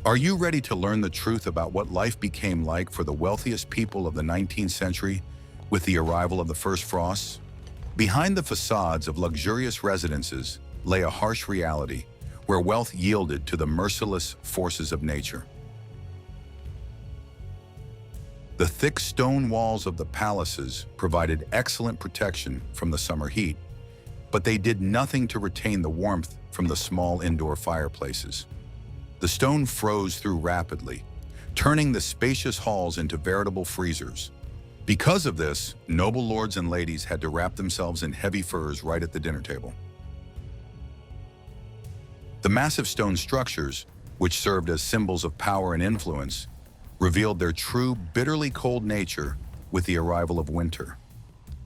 Are you ready to learn the truth about what life became like for the wealthiest people of the 19th century with the arrival of the first frosts? Behind the facades of luxurious residences lay a harsh reality where wealth yielded to the merciless forces of nature. The thick stone walls of the palaces provided excellent protection from the summer heat, but they did nothing to retain the warmth from the small indoor fireplaces. The stone froze through rapidly, turning the spacious halls into veritable freezers. Because of this, noble lords and ladies had to wrap themselves in heavy furs right at the dinner table. The massive stone structures, which served as symbols of power and influence, revealed their true, bitterly cold nature with the arrival of winter.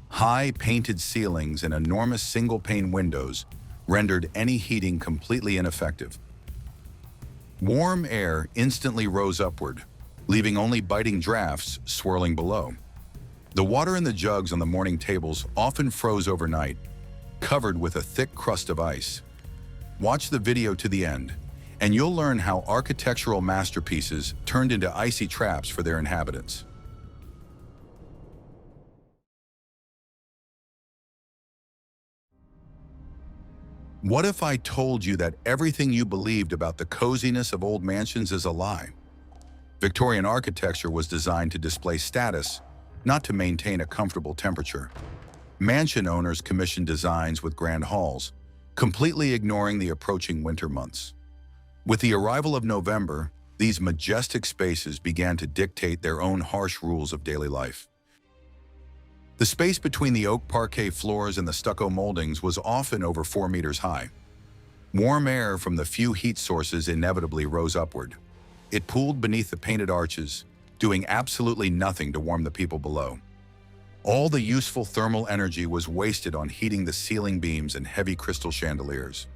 High painted ceilings and enormous single-pane windows rendered any heating completely ineffective. Warm air instantly rose upward, leaving only biting drafts swirling below. The water in the jugs on the morning tables often froze overnight, covered with a thick crust of ice. Watch the video to the end, and you'll learn how architectural masterpieces turned into icy traps for their inhabitants. What if I told you that everything you believed about the coziness of old mansions is a lie? Victorian architecture was designed to display status, not to maintain a comfortable temperature. Mansion owners commissioned designs with grand halls, completely ignoring the approaching winter months. With the arrival of November, these majestic spaces began to dictate their own harsh rules of daily life. The space between the oak parquet floors and the stucco moldings was often over 4 meters high. Warm air from the few heat sources inevitably rose upward. It pooled beneath the painted arches, doing absolutely nothing to warm the people below. All the useful thermal energy was wasted on heating the ceiling beams and heavy crystal chandeliers.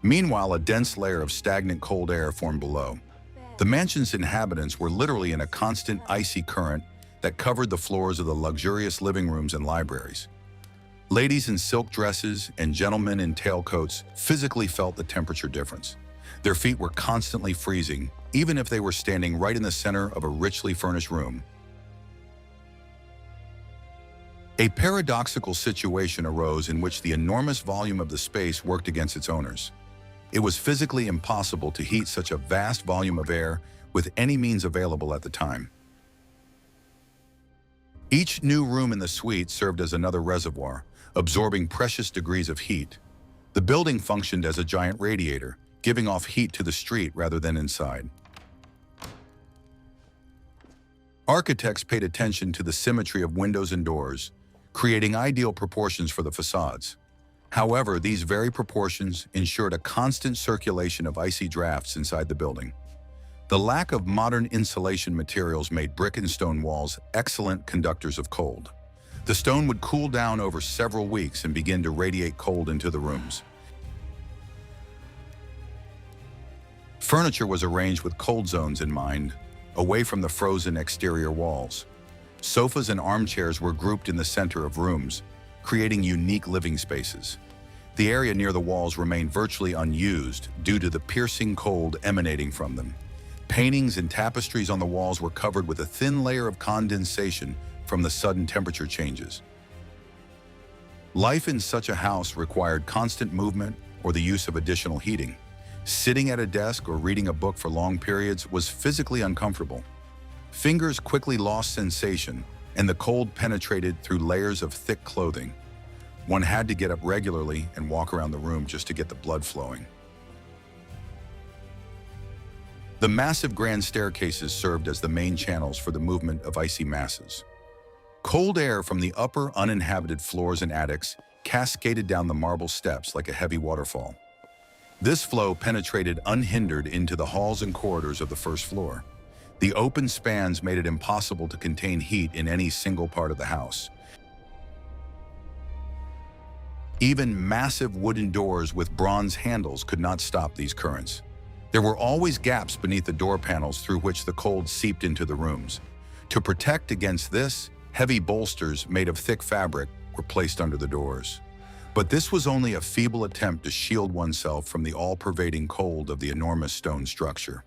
Meanwhile, a dense layer of stagnant cold air formed below. The mansion's inhabitants were literally in a constant icy current that covered the floors of the luxurious living rooms and libraries. Ladies in silk dresses and gentlemen in tailcoats physically felt the temperature difference. Their feet were constantly freezing, even if they were standing right in the center of a richly furnished room. A paradoxical situation arose in which the enormous volume of the space worked against its owners. It was physically impossible to heat such a vast volume of air with any means available at the time. Each new room in the suite served as another reservoir, absorbing precious degrees of heat. The building functioned as a giant radiator, giving off heat to the street rather than inside. Architects paid attention to the symmetry of windows and doors, creating ideal proportions for the facades. However, these very proportions ensured a constant circulation of icy drafts inside the building. The lack of modern insulation materials made brick and stone walls excellent conductors of cold. The stone would cool down over several weeks and begin to radiate cold into the rooms. Furniture was arranged with cold zones in mind, away from the frozen exterior walls. Sofas and armchairs were grouped in the center of rooms, creating unique living spaces. The area near the walls remained virtually unused due to the piercing cold emanating from them. Paintings and tapestries on the walls were covered with a thin layer of condensation from the sudden temperature changes. Life in such a house required constant movement or the use of additional heating. Sitting at a desk or reading a book for long periods was physically uncomfortable. Fingers quickly lost sensation, and the cold penetrated through layers of thick clothing. One had to get up regularly and walk around the room just to get the blood flowing. The massive grand staircases served as the main channels for the movement of icy masses. Cold air from the upper, uninhabited floors and attics cascaded down the marble steps like a heavy waterfall. This flow penetrated unhindered into the halls and corridors of the first floor. The open spans made it impossible to contain heat in any single part of the house. Even massive wooden doors with bronze handles could not stop these currents. There were always gaps beneath the door panels through which the cold seeped into the rooms. To protect against this, heavy bolsters made of thick fabric were placed under the doors. But this was only a feeble attempt to shield oneself from the all-pervading cold of the enormous stone structure.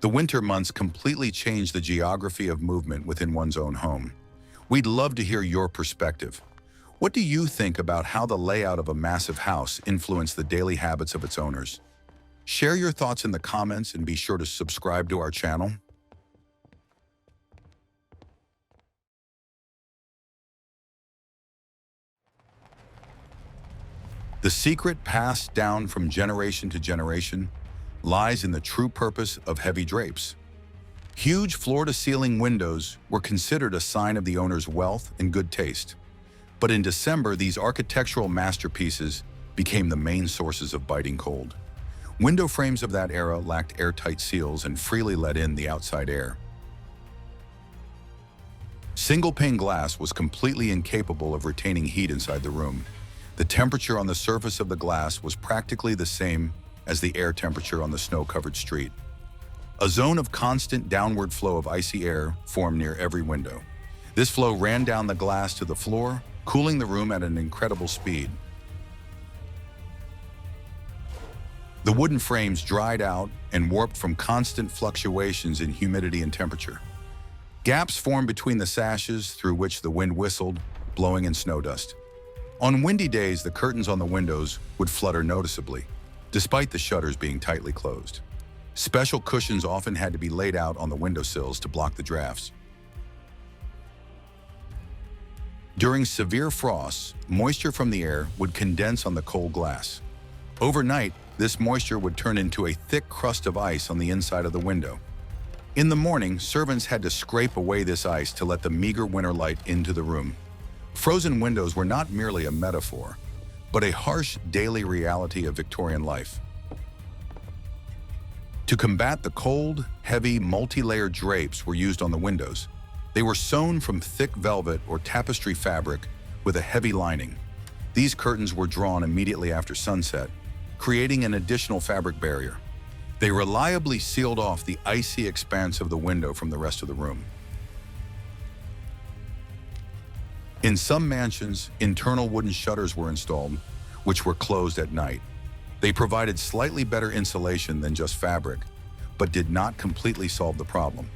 The winter months completely changed the geography of movement within one's own home. We'd love to hear your perspective. What do you think about how the layout of a massive house influenced the daily habits of its owners? Share your thoughts in the comments and be sure to subscribe to our channel. The secret passed down from generation to generation lies in the true purpose of heavy drapes. Huge floor-to-ceiling windows were considered a sign of the owner's wealth and good taste. But in December, these architectural masterpieces became the main sources of biting cold. Window frames of that era lacked airtight seals and freely let in the outside air. Single-pane glass was completely incapable of retaining heat inside the room. The temperature on the surface of the glass was practically the same as the air temperature on the snow-covered street. A zone of constant downward flow of icy air formed near every window. This flow ran down the glass to the floor, cooling the room at an incredible speed. The wooden frames dried out and warped from constant fluctuations in humidity and temperature. Gaps formed between the sashes through which the wind whistled, blowing in snow dust. On windy days, the curtains on the windows would flutter noticeably, despite the shutters being tightly closed. Special cushions often had to be laid out on the windowsills to block the drafts. During severe frosts, moisture from the air would condense on the cold glass. Overnight, this moisture would turn into a thick crust of ice on the inside of the window. In the morning, servants had to scrape away this ice to let the meager winter light into the room. Frozen windows were not merely a metaphor, but a harsh daily reality of Victorian life. To combat the cold, heavy, multi-layered drapes were used on the windows. They were sewn from thick velvet or tapestry fabric with a heavy lining. These curtains were drawn immediately after sunset, creating an additional fabric barrier. They reliably sealed off the icy expanse of the window from the rest of the room. In some mansions, internal wooden shutters were installed, which were closed at night. They provided slightly better insulation than just fabric, but did not completely solve the problem.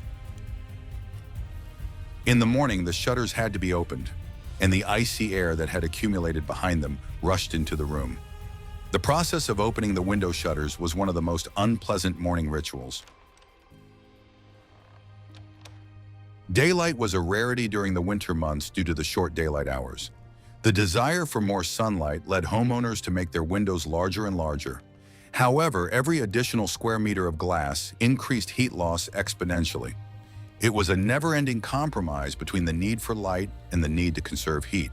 In the morning, the shutters had to be opened, and the icy air that had accumulated behind them rushed into the room. The process of opening the window shutters was one of the most unpleasant morning rituals. Daylight was a rarity during the winter months due to the short daylight hours. The desire for more sunlight led homeowners to make their windows larger and larger. However, every additional square meter of glass increased heat loss exponentially. It was a never-ending compromise between the need for light and the need to conserve heat.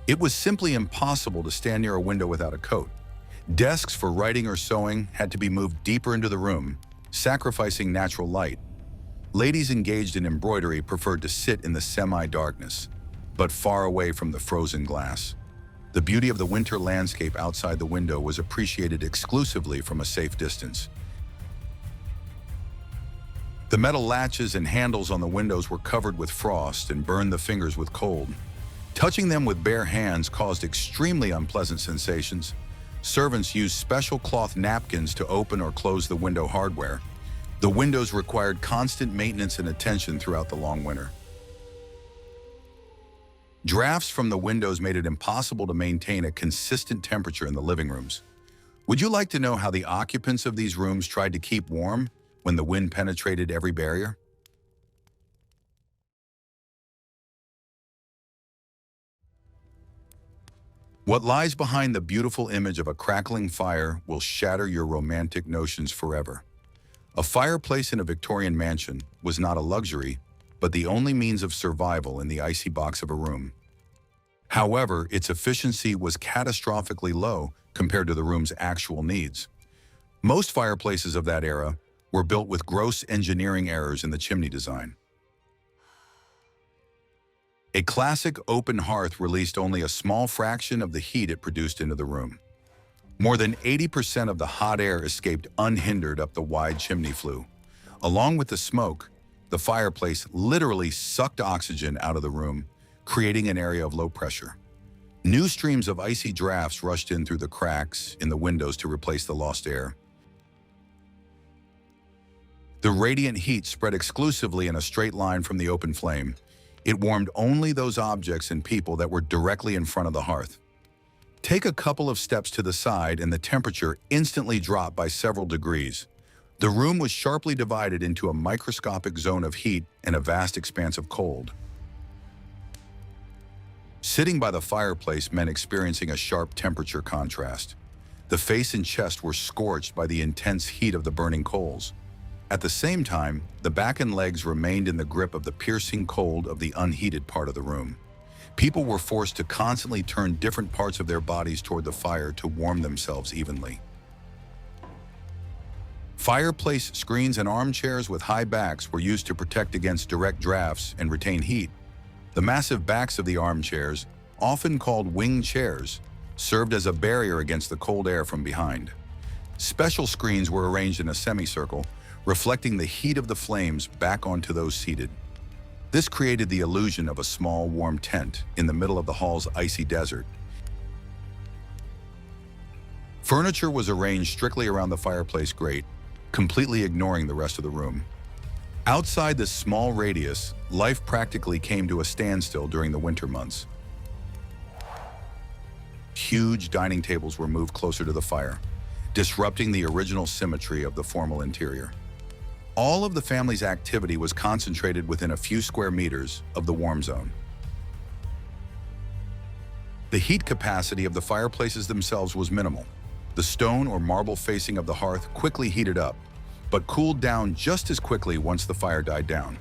It was simply impossible to stand near a window without a coat. Desks for writing or sewing had to be moved deeper into the room, sacrificing natural light. Ladies engaged in embroidery preferred to sit in the semi-darkness, but far away from the frozen glass. The beauty of the winter landscape outside the window was appreciated exclusively from a safe distance. The metal latches and handles on the windows were covered with frost and burned the fingers with cold. Touching them with bare hands caused extremely unpleasant sensations. Servants used special cloth napkins to open or close the window hardware. The windows required constant maintenance and attention throughout the long winter. Drafts from the windows made it impossible to maintain a consistent temperature in the living rooms. Would you like to know how the occupants of these rooms tried to keep warm when the wind penetrated every barrier? What lies behind the beautiful image of a crackling fire will shatter your romantic notions forever. A fireplace in a Victorian mansion was not a luxury, but the only means of survival in the icy box of a room. However, its efficiency was catastrophically low compared to the room's actual needs. Most fireplaces of that era were built with gross engineering errors in the chimney design. A classic open hearth released only a small fraction of the heat it produced into the room. More than 80% of the hot air escaped unhindered up the wide chimney flue. Along with the smoke The fireplace literally sucked oxygen out of the room, creating an area of low pressure. New streams of icy drafts rushed in through the cracks in the windows to replace the lost air. The radiant heat spread exclusively in a straight line from the open flame. It warmed only those objects and people that were directly in front of the hearth. Take a couple of steps to the side and the temperature instantly dropped by several degrees. The room was sharply divided into a microscopic zone of heat and a vast expanse of cold. Sitting by the fireplace meant experiencing a sharp temperature contrast. The face and chest were scorched by the intense heat of the burning coals. At the same time, the back and legs remained in the grip of the piercing cold of the unheated part of the room. People were forced to constantly turn different parts of their bodies toward the fire to warm themselves evenly. Fireplace screens and armchairs with high backs were used to protect against direct drafts and retain heat. The massive backs of the armchairs, often called wing chairs, served as a barrier against the cold air from behind. Special screens were arranged in a semicircle, reflecting the heat of the flames back onto those seated. This created the illusion of a small, warm tent in the middle of the hall's icy desert. Furniture was arranged strictly around the fireplace grate, completely ignoring the rest of the room. Outside this small radius, life practically came to a standstill during the winter months. Huge dining tables were moved closer to the fire, disrupting the original symmetry of the formal interior. All of the family's activity was concentrated within a few square meters of the warm zone. The heat capacity of the fireplaces themselves was minimal. The stone or marble facing of the hearth quickly heated up, but cooled down just as quickly once the fire died down.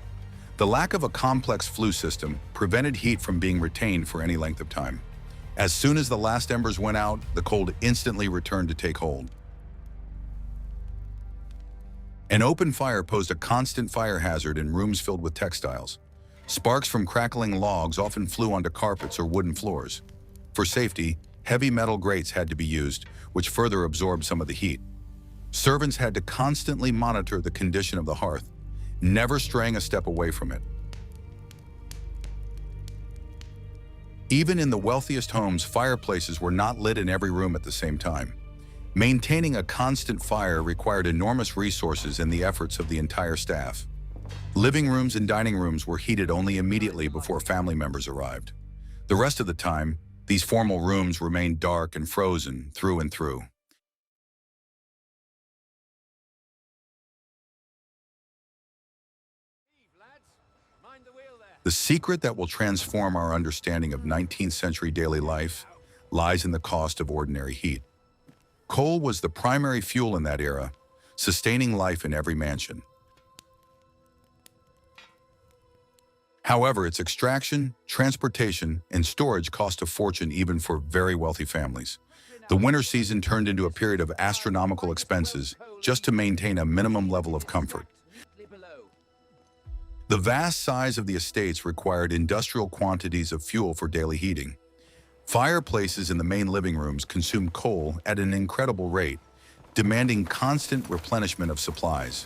The lack of a complex flue system prevented heat from being retained for any length of time. As soon as the last embers went out, the cold instantly returned to take hold. An open fire posed a constant fire hazard in rooms filled with textiles. Sparks from crackling logs often flew onto carpets or wooden floors. For safety, heavy metal grates had to be used, which further absorbed some of the heat. Servants had to constantly monitor the condition of the hearth, never straying a step away from it. Even in the wealthiest homes, fireplaces were not lit in every room at the same time. Maintaining a constant fire required enormous resources and the efforts of the entire staff. Living rooms and dining rooms were heated only immediately before family members arrived. The rest of the time, these formal rooms remained dark and frozen through and through. The secret that will transform our understanding of 19th century daily life lies in the cost of ordinary heat. Coal was the primary fuel in that era, sustaining life in every mansion. However, its extraction, transportation, and storage cost a fortune even for very wealthy families. The winter season turned into a period of astronomical expenses just to maintain a minimum level of comfort. The vast size of the estates required industrial quantities of fuel for daily heating. Fireplaces in the main living rooms consumed coal at an incredible rate, demanding constant replenishment of supplies.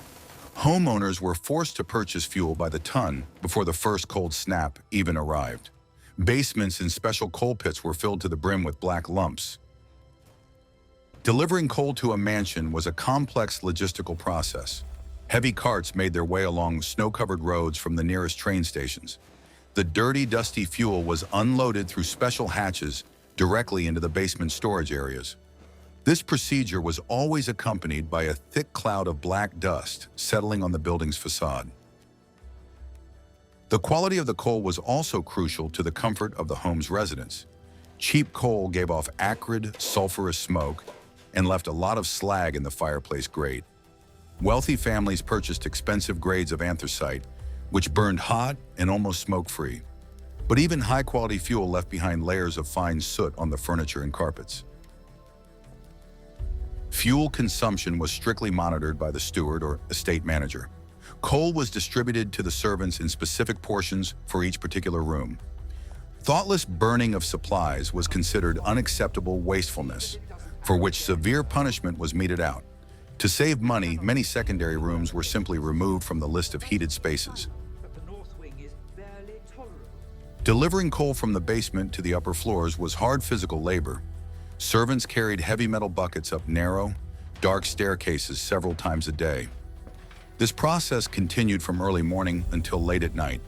Homeowners were forced to purchase fuel by the ton before the first cold snap even arrived. Basements and special coal pits were filled to the brim with black lumps. Delivering coal to a mansion was a complex logistical process. Heavy carts made their way along snow-covered roads from the nearest train stations. The dirty, dusty fuel was unloaded through special hatches directly into the basement storage areas. This procedure was always accompanied by a thick cloud of black dust settling on the building's facade. The quality of the coal was also crucial to the comfort of the home's residents. Cheap coal gave off acrid, sulfurous smoke and left a lot of slag in the fireplace grate. Wealthy families purchased expensive grades of anthracite, which burned hot and almost smoke-free. But even high-quality fuel left behind layers of fine soot on the furniture and carpets. Fuel consumption was strictly monitored by the steward or estate manager. Coal was distributed to the servants in specific portions for each particular room. Thoughtless burning of supplies was considered unacceptable wastefulness, for which severe punishment was meted out. To save money, many secondary rooms were simply removed from the list of heated spaces. Delivering coal from the basement to the upper floors was hard physical labor. Servants carried heavy metal buckets up narrow, dark staircases several times a day. This process continued from early morning until late at night.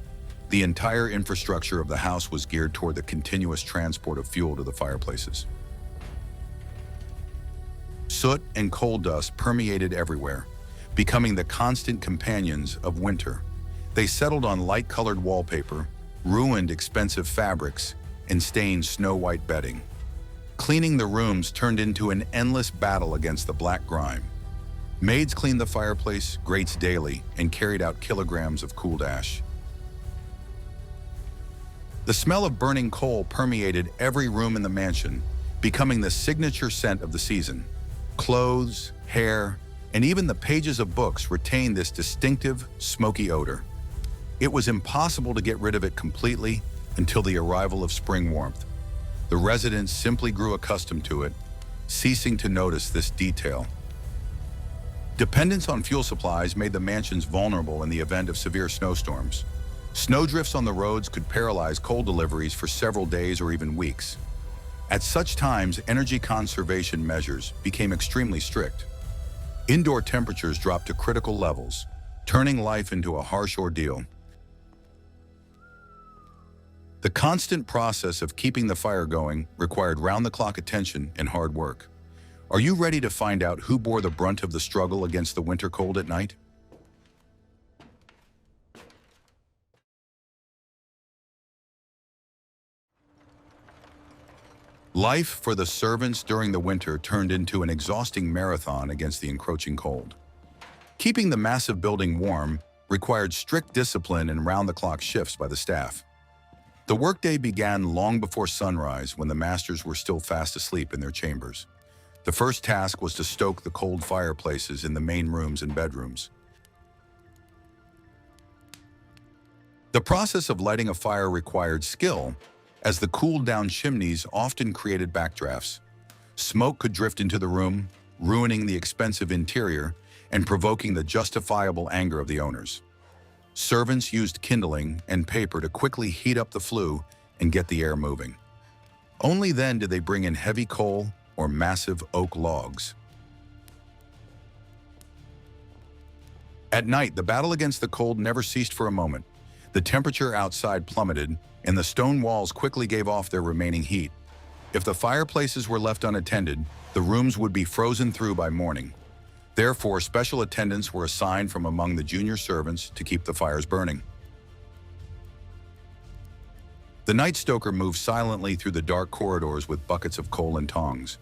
The entire infrastructure of the house was geared toward the continuous transport of fuel to the fireplaces. Soot and coal dust permeated everywhere, becoming the constant companions of winter. They settled on light-colored wallpaper, ruined expensive fabrics, and stained snow-white bedding. Cleaning the rooms turned into an endless battle against the black grime. Maids cleaned the fireplace grates daily and carried out kilograms of cooled ash. The smell of burning coal permeated every room in the mansion, becoming the signature scent of the season. Clothes, hair, and even the pages of books retained this distinctive, smoky odor. It was impossible to get rid of it completely until the arrival of spring warmth. The residents simply grew accustomed to it, ceasing to notice this detail. Dependence on fuel supplies made the mansions vulnerable in the event of severe snowstorms. Snowdrifts on the roads could paralyze coal deliveries for several days or even weeks. At such times, energy conservation measures became extremely strict. Indoor temperatures dropped to critical levels, turning life into a harsh ordeal. The constant process of keeping the fire going required round-the-clock attention and hard work. Are you ready to find out who bore the brunt of the struggle against the winter cold at night? Life for the servants during the winter turned into an exhausting marathon against the encroaching cold. Keeping the massive building warm required strict discipline and round-the-clock shifts by the staff. The workday began long before sunrise when the masters were still fast asleep in their chambers. The first task was to stoke the cold fireplaces in the main rooms and bedrooms. The process of lighting a fire required skill, as the cooled-down chimneys often created backdrafts. Smoke could drift into the room, ruining the expensive interior and provoking the justifiable anger of the owners. Servants used kindling and paper to quickly heat up the flue and get the air moving. Only then did they bring in heavy coal or massive oak logs. At night, the battle against the cold never ceased for a moment. The temperature outside plummeted, and the stone walls quickly gave off their remaining heat. If the fireplaces were left unattended, the rooms would be frozen through by morning. Therefore, special attendants were assigned from among the junior servants to keep the fires burning. The night stoker moved silently through the dark corridors with buckets of coal and tongs.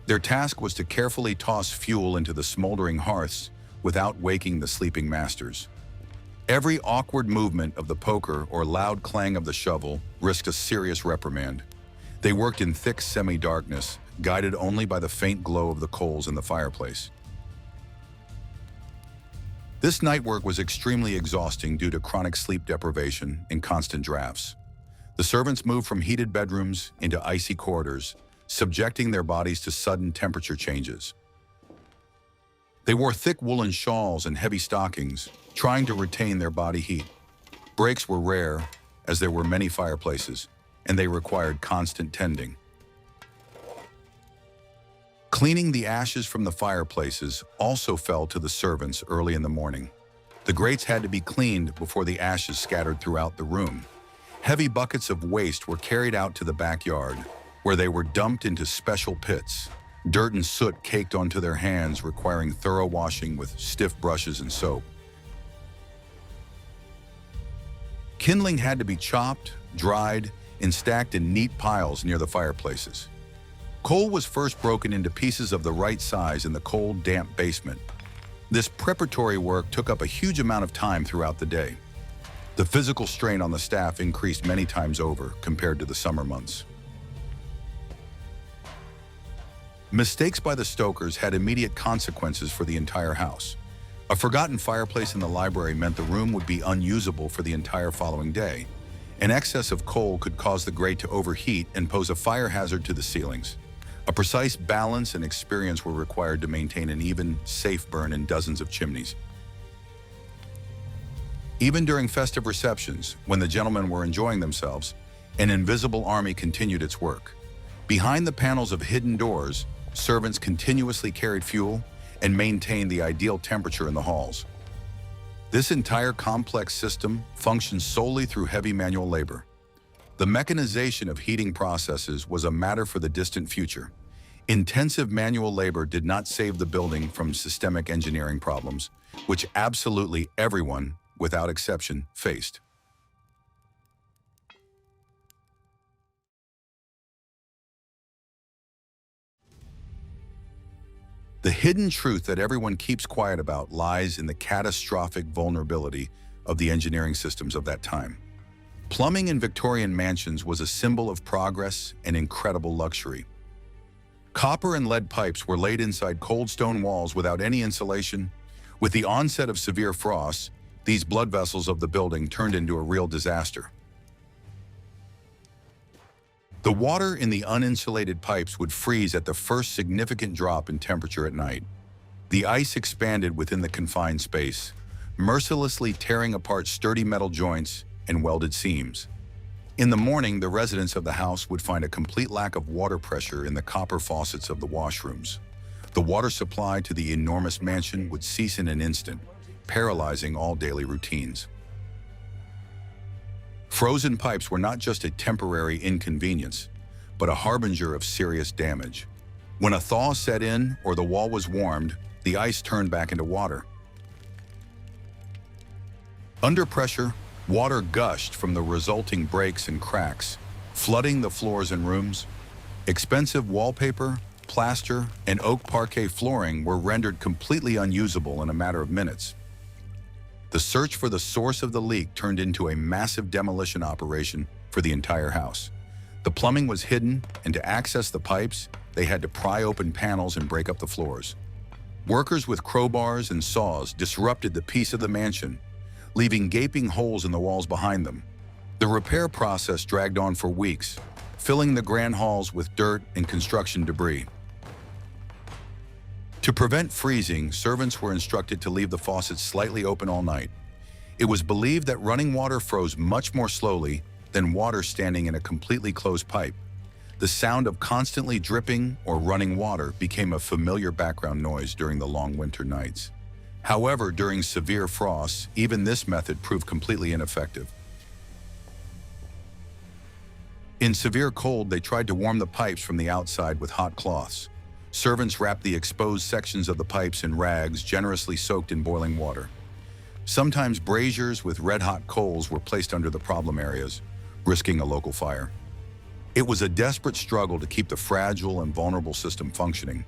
Their task was to carefully toss fuel into the smoldering hearths without waking the sleeping masters. Every awkward movement of the poker or loud clang of the shovel risked a serious reprimand. They worked in thick semi-darkness, guided only by the faint glow of the coals in the fireplace. This night work was extremely exhausting due to chronic sleep deprivation and constant drafts. The servants moved from heated bedrooms into icy corridors, subjecting their bodies to sudden temperature changes. They wore thick woolen shawls and heavy stockings, trying to retain their body heat. Breaks were rare, as there were many fireplaces, and they required constant tending. Cleaning the ashes from the fireplaces also fell to the servants early in the morning. The grates had to be cleaned before the ashes scattered throughout the room. Heavy buckets of waste were carried out to the backyard, where they were dumped into special pits. Dirt and soot caked onto their hands, requiring thorough washing with stiff brushes and soap. Kindling had to be chopped, dried, and stacked in neat piles near the fireplaces. Coal was first broken into pieces of the right size in the cold, damp basement. This preparatory work took up a huge amount of time throughout the day. The physical strain on the staff increased many times over compared to the summer months. Mistakes by the stokers had immediate consequences for the entire house. A forgotten fireplace in the library meant the room would be unusable for the entire following day. An excess of coal could cause the grate to overheat and pose a fire hazard to the ceilings. A precise balance and experience were required to maintain an even, safe burn in dozens of chimneys. Even during festive receptions, when the gentlemen were enjoying themselves, an invisible army continued its work. Behind the panels of hidden doors, servants continuously carried fuel and maintained the ideal temperature in the halls. This entire complex system functioned solely through heavy manual labor. The mechanization of heating processes was a matter for the distant future. Intensive manual labor did not save the building from systemic engineering problems, which absolutely everyone, without exception, faced. The hidden truth that everyone keeps quiet about lies in the catastrophic vulnerability of the engineering systems of that time. Plumbing in Victorian mansions was a symbol of progress and incredible luxury. Copper and lead pipes were laid inside cold stone walls without any insulation. With the onset of severe frosts, these blood vessels of the building turned into a real disaster. The water in the uninsulated pipes would freeze at the first significant drop in temperature at night. The ice expanded within the confined space, mercilessly tearing apart sturdy metal joints and welded seams. In the morning, the residents of the house would find a complete lack of water pressure in the copper faucets of the washrooms. The water supply to the enormous mansion would cease in an instant, paralyzing all daily routines. Frozen pipes were not just a temporary inconvenience, but a harbinger of serious damage. When a thaw set in or the wall was warmed, the ice turned back into water. Under pressure, water gushed from the resulting breaks and cracks, flooding the floors and rooms. Expensive wallpaper, plaster, and oak parquet flooring were rendered completely unusable in a matter of minutes. The search for the source of the leak turned into a massive demolition operation for the entire house. The plumbing was hidden, and to access the pipes, they had to pry open panels and break up the floors. Workers with crowbars and saws disrupted the peace of the mansion, leaving gaping holes in the walls behind them. The repair process dragged on for weeks, filling the grand halls with dirt and construction debris. To prevent freezing, servants were instructed to leave the faucets slightly open all night. It was believed that running water froze much more slowly than water standing in a completely closed pipe. The sound of constantly dripping or running water became a familiar background noise during the long winter nights. However, during severe frosts, even this method proved completely ineffective. In severe cold, they tried to warm the pipes from the outside with hot cloths. Servants wrapped the exposed sections of the pipes in rags generously soaked in boiling water. Sometimes braziers with red-hot coals were placed under the problem areas, risking a local fire. It was a desperate struggle to keep the fragile and vulnerable system functioning.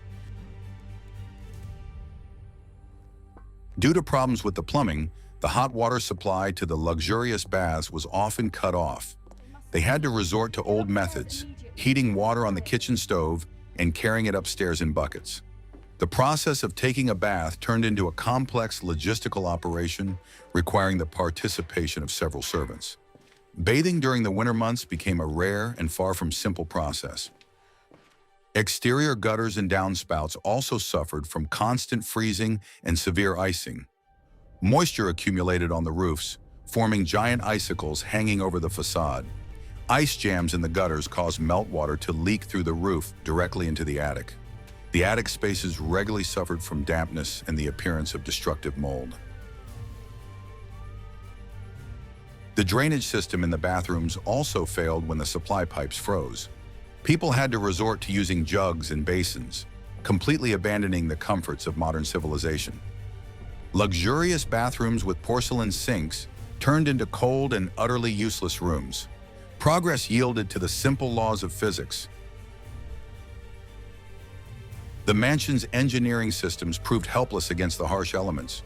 Due to problems with the plumbing, the hot water supply to the luxurious baths was often cut off. They had to resort to old methods, heating water on the kitchen stove and carrying it upstairs in buckets. The process of taking a bath turned into a complex logistical operation requiring the participation of several servants. Bathing during the winter months became a rare and far from simple process. Exterior gutters and downspouts also suffered from constant freezing and severe icing. Moisture accumulated on the roofs, forming giant icicles hanging over the facade. Ice jams in the gutters caused meltwater to leak through the roof directly into the attic. The attic spaces regularly suffered from dampness and the appearance of destructive mold. The drainage system in the bathrooms also failed when the supply pipes froze. People had to resort to using jugs and basins, completely abandoning the comforts of modern civilization. Luxurious bathrooms with porcelain sinks turned into cold and utterly useless rooms. Progress yielded to the simple laws of physics. The mansion's engineering systems proved helpless against the harsh elements.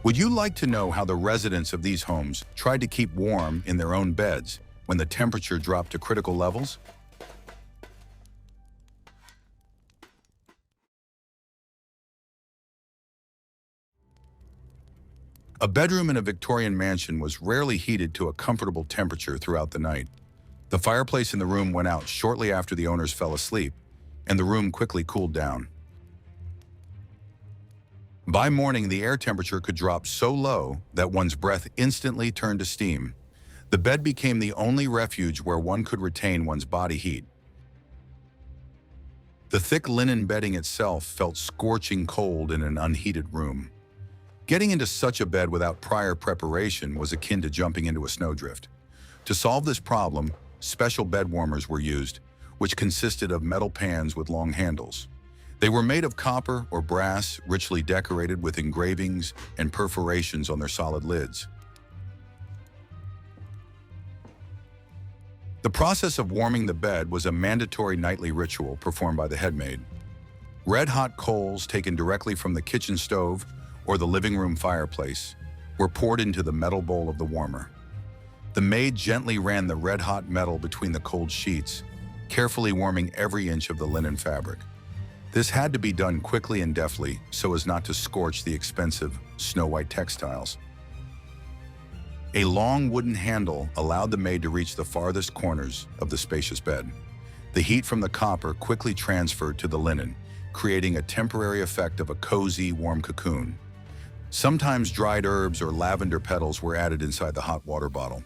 Would you like to know how the residents of these homes tried to keep warm in their own beds when the temperature dropped to critical levels? A bedroom in a Victorian mansion was rarely heated to a comfortable temperature throughout the night. The fireplace in the room went out shortly after the owners fell asleep, and the room quickly cooled down. By morning, the air temperature could drop so low that one's breath instantly turned to steam. The bed became the only refuge where one could retain one's body heat. The thick linen bedding itself felt scorching cold in an unheated room. Getting into such a bed without prior preparation was akin to jumping into a snowdrift. To solve this problem, special bed warmers were used, which consisted of metal pans with long handles. They were made of copper or brass, richly decorated with engravings and perforations on their solid lids. The process of warming the bed was a mandatory nightly ritual performed by the headmaid. Red-hot coals taken directly from the kitchen stove or the living room fireplace were poured into the metal bowl of the warmer. The maid gently ran the red-hot metal between the cold sheets, carefully warming every inch of the linen fabric. This had to be done quickly and deftly so as not to scorch the expensive, snow-white textiles. A long wooden handle allowed the maid to reach the farthest corners of the spacious bed. The heat from the copper quickly transferred to the linen, creating a temporary effect of a cozy, warm cocoon. Sometimes dried herbs or lavender petals were added inside the hot water bottle.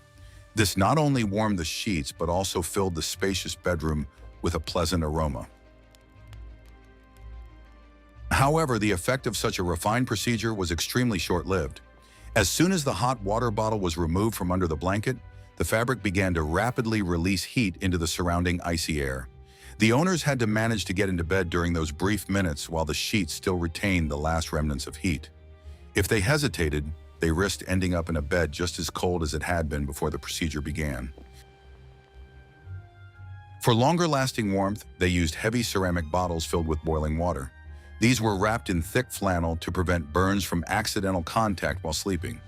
This not only warmed the sheets but also filled the spacious bedroom with a pleasant aroma. However, the effect of such a refined procedure was extremely short-lived. As soon as the hot water bottle was removed from under the blanket, the fabric began to rapidly release heat into the surrounding icy air. The owners had to manage to get into bed during those brief minutes while the sheets still retained the last remnants of heat. If they hesitated, they risked ending up in a bed just as cold as it had been before the procedure began. For longer-lasting warmth, they used heavy ceramic bottles filled with boiling water. These were wrapped in thick flannel to prevent burns from accidental contact while sleeping.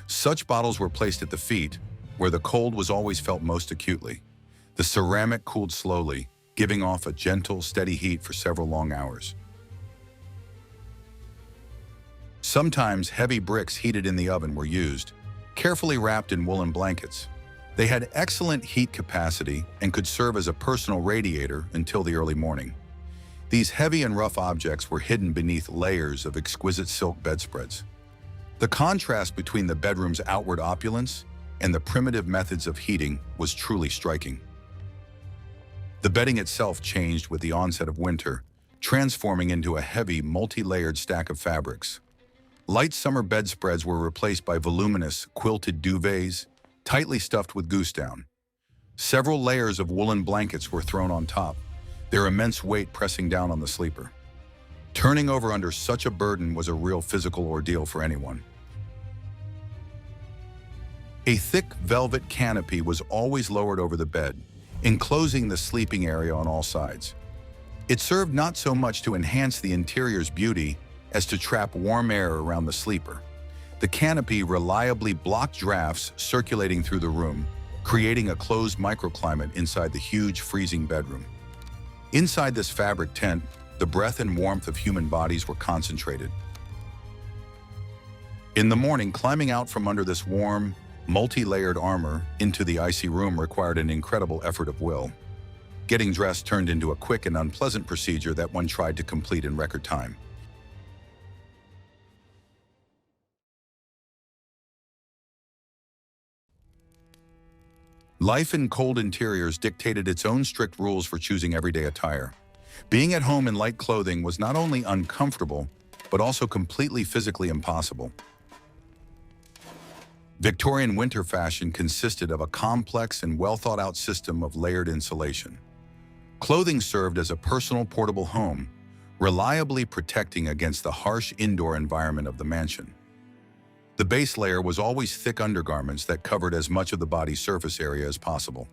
Such bottles were placed at the feet, where the cold was always felt most acutely. The ceramic cooled slowly, giving off a gentle, steady heat for several long hours. Sometimes heavy bricks heated in the oven were used, carefully wrapped in woolen blankets. They had excellent heat capacity and could serve as a personal radiator until the early morning. These heavy and rough objects were hidden beneath layers of exquisite silk bedspreads. The contrast between the bedroom's outward opulence and the primitive methods of heating was truly striking. The bedding itself changed with the onset of winter, transforming into a heavy, multi-layered stack of fabrics. Light summer bedspreads were replaced by voluminous, quilted duvets, tightly stuffed with goose down. Several layers of woolen blankets were thrown on top, their immense weight pressing down on the sleeper. Turning over under such a burden was a real physical ordeal for anyone. A thick velvet canopy was always lowered over the bed, enclosing the sleeping area on all sides. It served not so much to enhance the interior's beauty as to trap warm air around the sleeper. The canopy reliably blocked drafts circulating through the room, creating a closed microclimate inside the huge freezing bedroom. Inside this fabric tent, the breath and warmth of human bodies were concentrated. In the morning, climbing out from under this warm, multi-layered armor into the icy room required an incredible effort of will. Getting dressed turned into a quick and unpleasant procedure that one tried to complete in record time. Life in cold interiors dictated its own strict rules for choosing everyday attire. Being at home in light clothing was not only uncomfortable, but also completely physically impossible. Victorian winter fashion consisted of a complex and well-thought-out system of layered insulation. Clothing served as a personal portable home, reliably protecting against the harsh indoor environment of the mansion. The base layer was always thick undergarments that covered as much of the body's surface area as possible.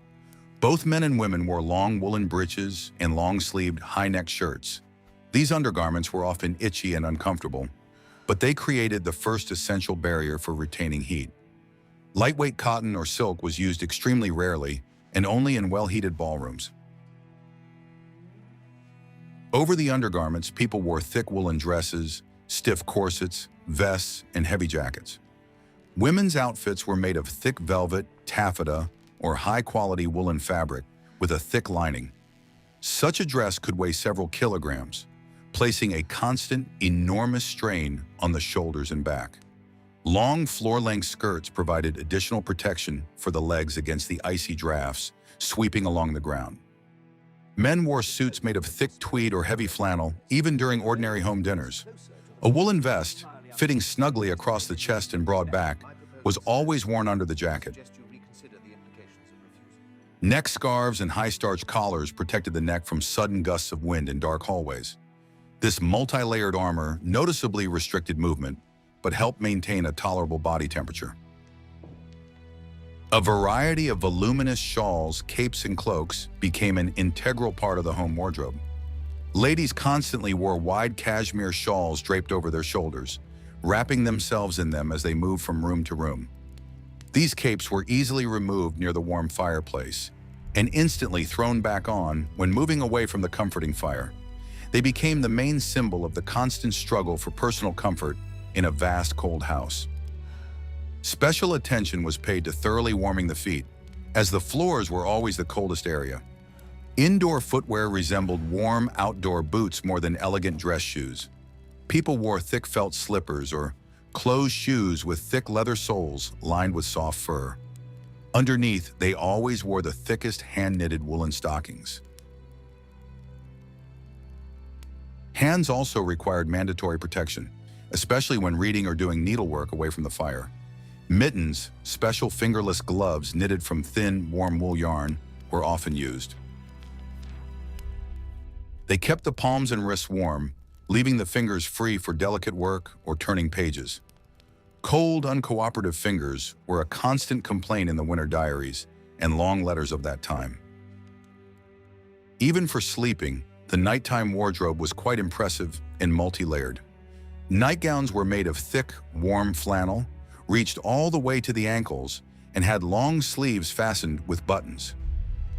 Both men and women wore long woolen breeches and long-sleeved, high-neck shirts. These undergarments were often itchy and uncomfortable, but they created the first essential barrier for retaining heat. Lightweight cotton or silk was used extremely rarely and only in well-heated ballrooms. Over the undergarments, people wore thick woolen dresses, stiff corsets, vests, and heavy jackets. Women's outfits were made of thick velvet, taffeta, or high-quality woolen fabric with a thick lining. Such a dress could weigh several kilograms, placing a constant, enormous strain on the shoulders and back. Long floor-length skirts provided additional protection for the legs against the icy drafts sweeping along the ground. Men wore suits made of thick tweed or heavy flannel, even during ordinary home dinners. A woolen vest, fitting snugly across the chest and broad back, was always worn under the jacket. Neck scarves and high-starched collars protected the neck from sudden gusts of wind in dark hallways. This multi-layered armor noticeably restricted movement, but helped maintain a tolerable body temperature. A variety of voluminous shawls, capes, and cloaks became an integral part of the home wardrobe. Ladies constantly wore wide cashmere shawls draped over their shoulders, wrapping themselves in them as they moved from room to room. These capes were easily removed near the warm fireplace and instantly thrown back on when moving away from the comforting fire. They became the main symbol of the constant struggle for personal comfort in a vast, cold house. Special attention was paid to thoroughly warming the feet, as the floors were always the coldest area. Indoor footwear resembled warm outdoor boots more than elegant dress shoes. People wore thick felt slippers or closed shoes with thick leather soles lined with soft fur. Underneath, they always wore the thickest hand-knitted woolen stockings. Hands also required mandatory protection, especially when reading or doing needlework away from the fire. Mittens, special fingerless gloves knitted from thin, warm wool yarn, were often used. They kept the palms and wrists warm, leaving the fingers free for delicate work or turning pages. Cold, uncooperative fingers were a constant complaint in the winter diaries and long letters of that time. Even for sleeping, the nighttime wardrobe was quite impressive and multi-layered. Nightgowns were made of thick, warm flannel, reached all the way to the ankles, and had long sleeves fastened with buttons.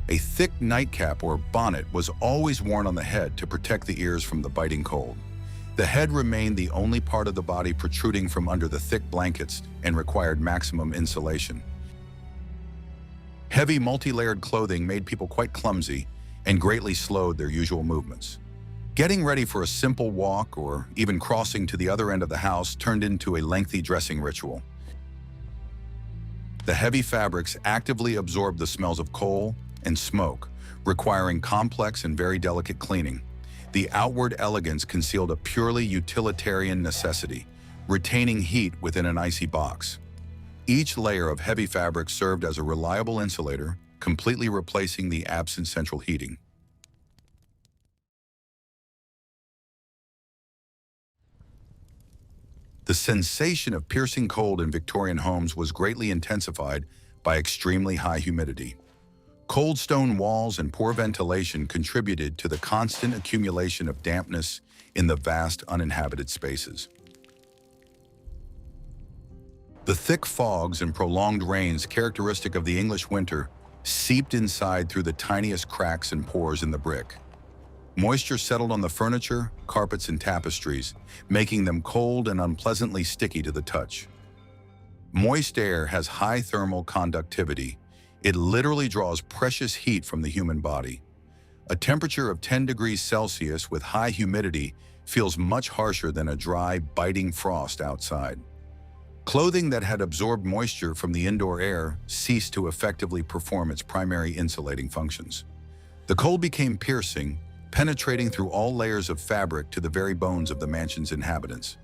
A thick nightcap or bonnet was always worn on the head to protect the ears from the biting cold. The head remained the only part of the body protruding from under the thick blankets and required maximum insulation. Heavy multi-layered clothing made people quite clumsy and greatly slowed their usual movements. Getting ready for a simple walk or even crossing to the other end of the house turned into a lengthy dressing ritual. The heavy fabrics actively absorbed the smells of coal and smoke, requiring complex and very delicate cleaning. The outward elegance concealed a purely utilitarian necessity, retaining heat within an icy box. Each layer of heavy fabric served as a reliable insulator, completely replacing the absent central heating. The sensation of piercing cold in Victorian homes was greatly intensified by extremely high humidity. Cold stone walls and poor ventilation contributed to the constant accumulation of dampness in the vast uninhabited spaces. The thick fogs and prolonged rains characteristic of the English winter seeped inside through the tiniest cracks and pores in the brick. Moisture settled on the furniture, carpets, and tapestries, making them cold and unpleasantly sticky to the touch. Moist air has high thermal conductivity. It literally draws precious heat from the human body. A temperature of 10 degrees Celsius with high humidity feels much harsher than a dry, biting frost outside. Clothing that had absorbed moisture from the indoor air ceased to effectively perform its primary insulating functions. The cold became piercing, penetrating through all layers of fabric to the very bones of the mansion's inhabitants.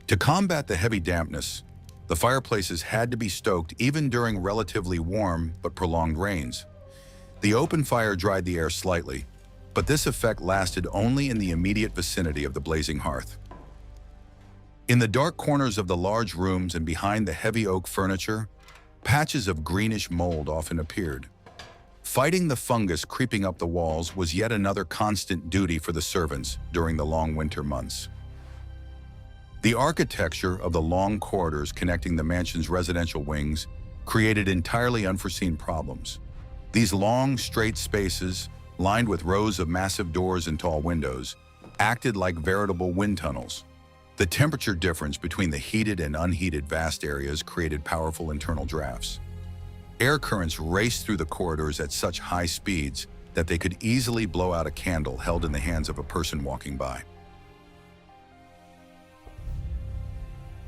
To combat the heavy dampness, the fireplaces had to be stoked even during relatively warm but prolonged rains. The open fire dried the air slightly, but this effect lasted only in the immediate vicinity of the blazing hearth. In the dark corners of the large rooms and behind the heavy oak furniture, patches of greenish mold often appeared. Fighting the fungus creeping up the walls was yet another constant duty for the servants during the long winter months. The architecture of the long corridors connecting the mansion's residential wings created entirely unforeseen problems. These long, straight spaces, lined with rows of massive doors and tall windows, acted like veritable wind tunnels. The temperature difference between the heated and unheated vast areas created powerful internal drafts. Air currents raced through the corridors at such high speeds that they could easily blow out a candle held in the hands of a person walking by.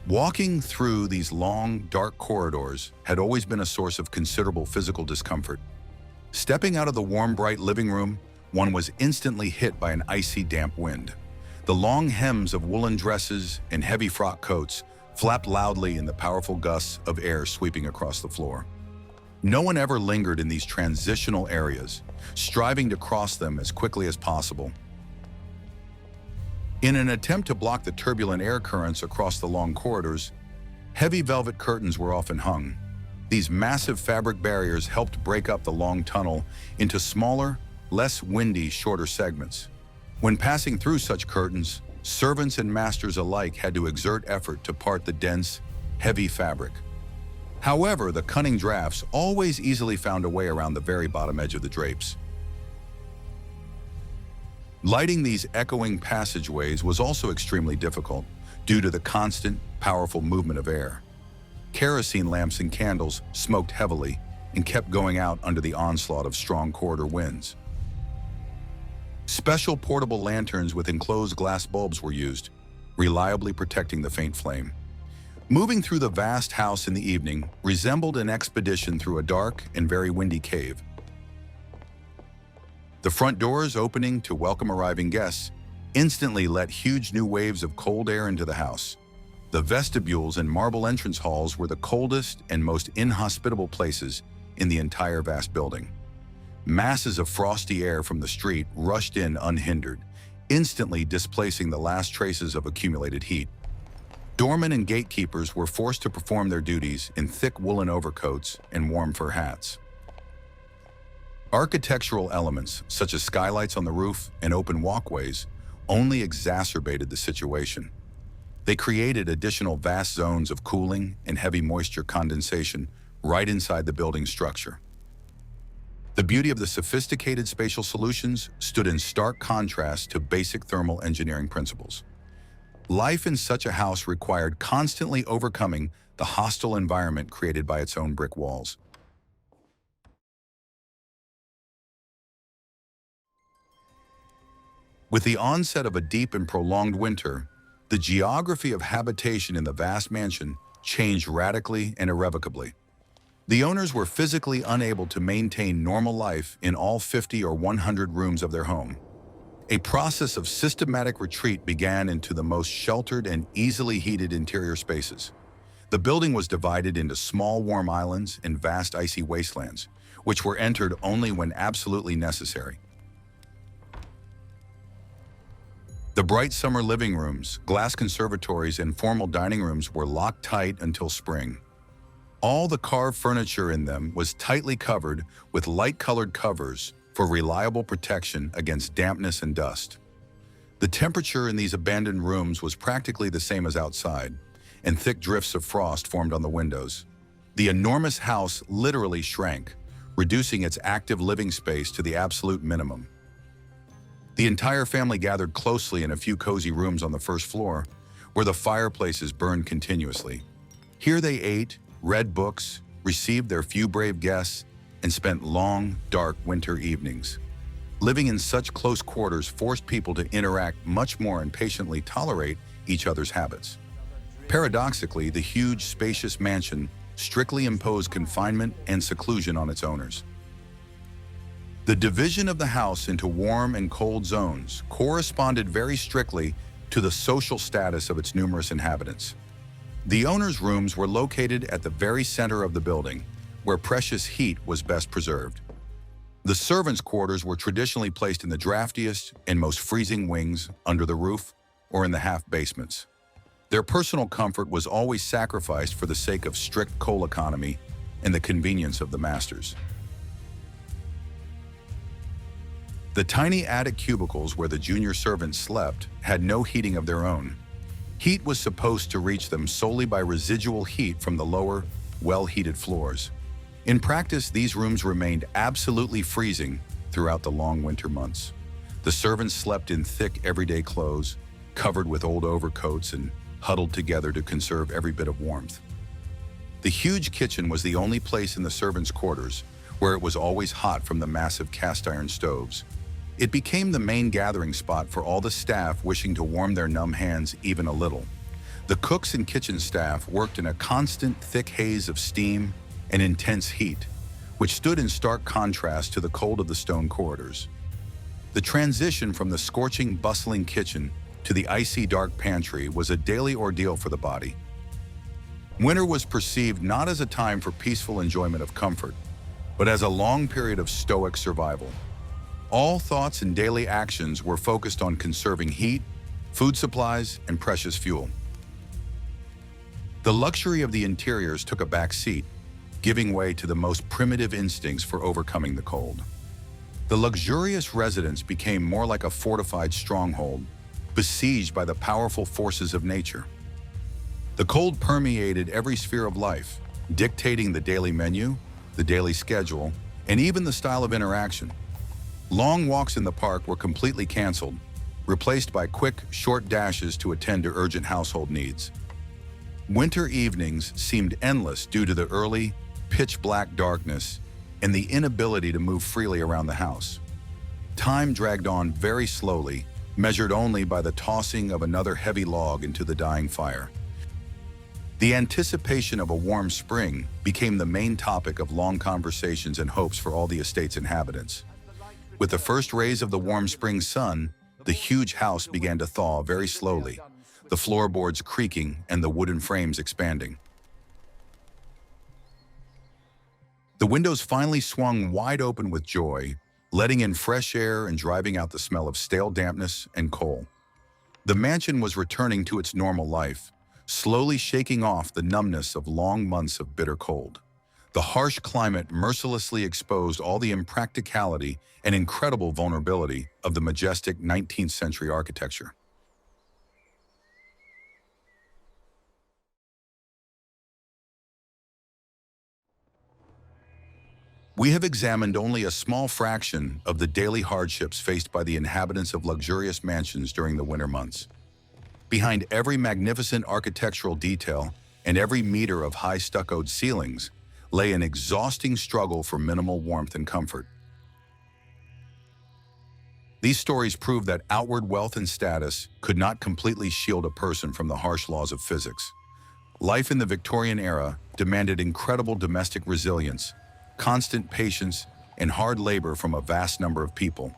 Walking through these long, dark corridors had always been a source of considerable physical discomfort. Stepping out of the warm, bright living room, one was instantly hit by an icy, damp wind. The long hems of woolen dresses and heavy frock coats flapped loudly in the powerful gusts of air sweeping across the floor. No one ever lingered in these transitional areas, striving to cross them as quickly as possible. In an attempt to block the turbulent air currents across the long corridors, heavy velvet curtains were often hung. These massive fabric barriers helped break up the long tunnel into smaller, less windy, shorter segments. When passing through such curtains, servants and masters alike had to exert effort to part the dense, heavy fabric. However, the cunning drafts always easily found a way around the very bottom edge of the drapes. Lighting these echoing passageways was also extremely difficult due to the constant, powerful movement of air. Kerosene lamps and candles smoked heavily and kept going out under the onslaught of strong corridor winds. Special portable lanterns with enclosed glass bulbs were used, reliably protecting the faint flame. Moving through the vast house in the evening resembled an expedition through a dark and very windy cave. The front doors opening to welcome arriving guests instantly let huge new waves of cold air into the house. The vestibules and marble entrance halls were the coldest and most inhospitable places in the entire vast building. Masses of frosty air from the street rushed in unhindered, instantly displacing the last traces of accumulated heat. Doormen and gatekeepers were forced to perform their duties in thick woolen overcoats and warm fur hats. Architectural elements, such as skylights on the roof and open walkways, only exacerbated the situation. They created additional vast zones of cooling and heavy moisture condensation right inside the building structure. The beauty of the sophisticated spatial solutions stood in stark contrast to basic thermal engineering principles. Life in such a house required constantly overcoming the hostile environment created by its own brick walls. With the onset of a deep and prolonged winter, the geography of habitation in the vast mansion changed radically and irrevocably. The owners were physically unable to maintain normal life in all 50 or 100 rooms of their home. A process of systematic retreat began into the most sheltered and easily heated interior spaces. The building was divided into small warm islands and vast icy wastelands, which were entered only when absolutely necessary. The bright summer living rooms, glass conservatories, and formal dining rooms were locked tight until spring. All the carved furniture in them was tightly covered with light-colored covers for reliable protection against dampness and dust. The temperature in these abandoned rooms was practically the same as outside, and thick drifts of frost formed on the windows. The enormous house literally shrank, reducing its active living space to the absolute minimum. The entire family gathered closely in a few cozy rooms on the first floor, where the fireplaces burned continuously. Here they ate, read books, received their few brave guests, and spent long, dark winter evenings. Living in such close quarters forced people to interact much more and patiently tolerate each other's habits. Paradoxically, the huge, spacious mansion strictly imposed confinement and seclusion on its owners. The division of the house into warm and cold zones corresponded very strictly to the social status of its numerous inhabitants. The owners' rooms were located at the very center of the building, where precious heat was best preserved. The servants' quarters were traditionally placed in the draftiest and most freezing wings under the roof or in the half-basements. Their personal comfort was always sacrificed for the sake of strict coal economy and the convenience of the masters. The tiny attic cubicles where the junior servants slept had no heating of their own. Heat was supposed to reach them solely by residual heat from the lower, well-heated floors. In practice, these rooms remained absolutely freezing throughout the long winter months. The servants slept in thick, everyday clothes, covered with old overcoats and huddled together to conserve every bit of warmth. The huge kitchen was the only place in the servants' quarters where it was always hot from the massive cast-iron stoves. It became the main gathering spot for all the staff wishing to warm their numb hands even a little. The cooks and kitchen staff worked in a constant, thick haze of steam and intense heat, which stood in stark contrast to the cold of the stone corridors. The transition from the scorching, bustling kitchen to the icy, dark pantry was a daily ordeal for the body. Winter was perceived not as a time for peaceful enjoyment of comfort, but as a long period of stoic survival. All thoughts and daily actions were focused on conserving heat, food supplies, and precious fuel. The luxury of the interiors took a back seat, giving way to the most primitive instincts for overcoming the cold. The luxurious residence became more like a fortified stronghold, besieged by the powerful forces of nature. The cold permeated every sphere of life, dictating the daily menu, the daily schedule, and even the style of interaction. Long walks in the park were completely canceled, replaced by quick, short dashes to attend to urgent household needs. Winter evenings seemed endless due to the early, pitch-black darkness and the inability to move freely around the house. Time dragged on very slowly, measured only by the tossing of another heavy log into the dying fire. The anticipation of a warm spring became the main topic of long conversations and hopes for all the estate's inhabitants. With the first rays of the warm spring sun, the huge house began to thaw very slowly, the floorboards creaking and the wooden frames expanding. The windows finally swung wide open with joy, letting in fresh air and driving out the smell of stale dampness and coal. The mansion was returning to its normal life, slowly shaking off the numbness of long months of bitter cold. The harsh climate mercilessly exposed all the impracticality and incredible vulnerability of the majestic 19th century architecture. We have examined only a small fraction of the daily hardships faced by the inhabitants of luxurious mansions during the winter months. Behind every magnificent architectural detail and every meter of high stuccoed ceilings lay an exhausting struggle for minimal warmth and comfort. These stories prove that outward wealth and status could not completely shield a person from the harsh laws of physics. Life in the Victorian era demanded incredible domestic resilience, constant patience, and hard labor from a vast number of people.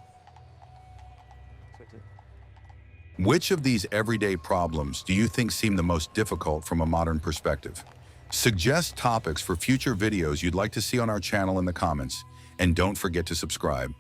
Which of these everyday problems do you think seem the most difficult from a modern perspective? Suggest topics for future videos you'd like to see on our channel in the comments, and don't forget to subscribe.